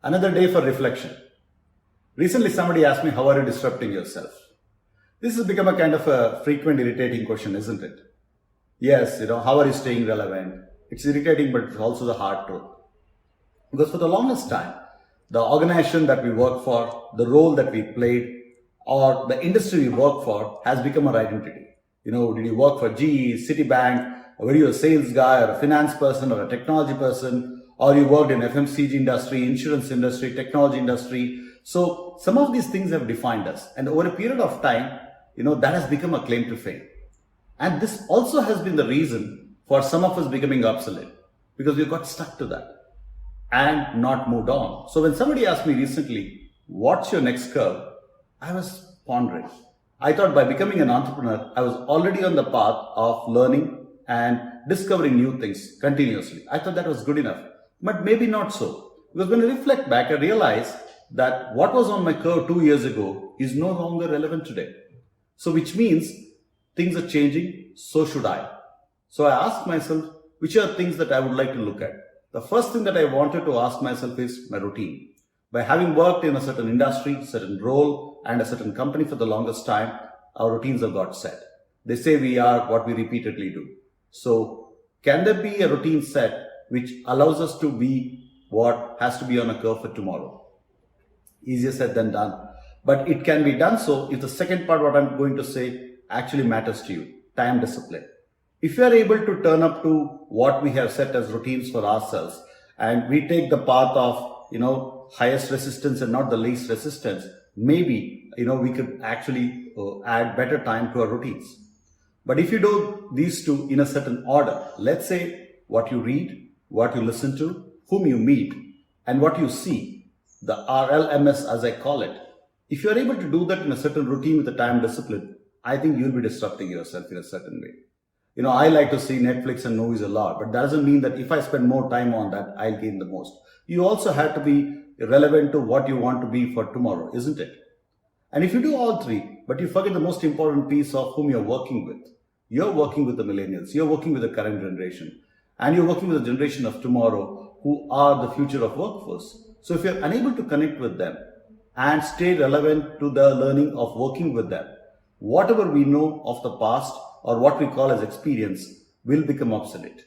Another day for reflection. Recently, somebody asked me, how are you disrupting yourself? This has become a kind of a frequent irritating question, isn't it? Yes, how are you staying relevant? It's irritating, but it's also the hard truth. Because for the longest time, the organization that we work for, the role that we played, or the industry we work for has become our identity. Did you work for GE, Citibank, or were you a sales guy or a finance person or a technology person, or you worked in FMCG industry, insurance industry, technology industry. So some of these things have defined us. And over a period of time, that has become a claim to fame. And this also has been the reason for some of us becoming obsolete, because we got stuck to that and not moved on. So when somebody asked me recently, what's your next curve? I was pondering. I thought by becoming an entrepreneur, I was already on the path of learning and discovering new things continuously. I thought that was good enough, but maybe not so. Because when I reflect back, I realize that what was on my curve 2 years ago is no longer relevant today. So which means things are changing, so should I. So I asked myself, which are things that I would like to look at? The first thing that I wanted to ask myself is my routine. By having worked in a certain industry, certain role, and a certain company for the longest time, our routines have got set. They say we are what we repeatedly do. So can there be a routine set which allows us to be what has to be on a curve for tomorrow? Easier said than done. But it can be done so if the second part, what I'm going to say, actually matters to you, time discipline. If you are able to turn up to what we have set as routines for ourselves, and we take the path of, highest resistance and not the least resistance, maybe, we could actually add better time to our routines. But if you do these two in a certain order, let's say what you read, what you listen to, whom you meet, and what you see, the RLMS as I call it, if you are able to do that in a certain routine with a time discipline, I think you'll be disrupting yourself in a certain way. I like to see Netflix and movies a lot, but that doesn't mean that if I spend more time on that, I'll gain the most. You also have to be relevant to what you want to be for tomorrow, isn't it? And if you do all three, but you forget the most important piece of whom you're working with. You're working with the millennials, you're working with the current generation, and you're working with the generation of tomorrow who are the future of workforce. So if you're unable to connect with them and stay relevant to the learning of working with them, whatever we know of the past or what we call as experience will become obsolete.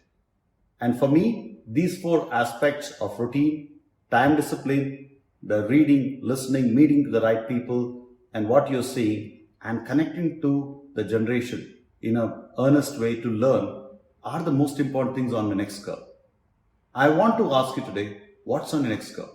And for me, these four aspects of routine, time discipline, the reading, listening, meeting the right people, and what you're seeing, and connecting to the generation in an earnest way to learn are the most important things on the next curve. I want to ask you today, what's on the next curve?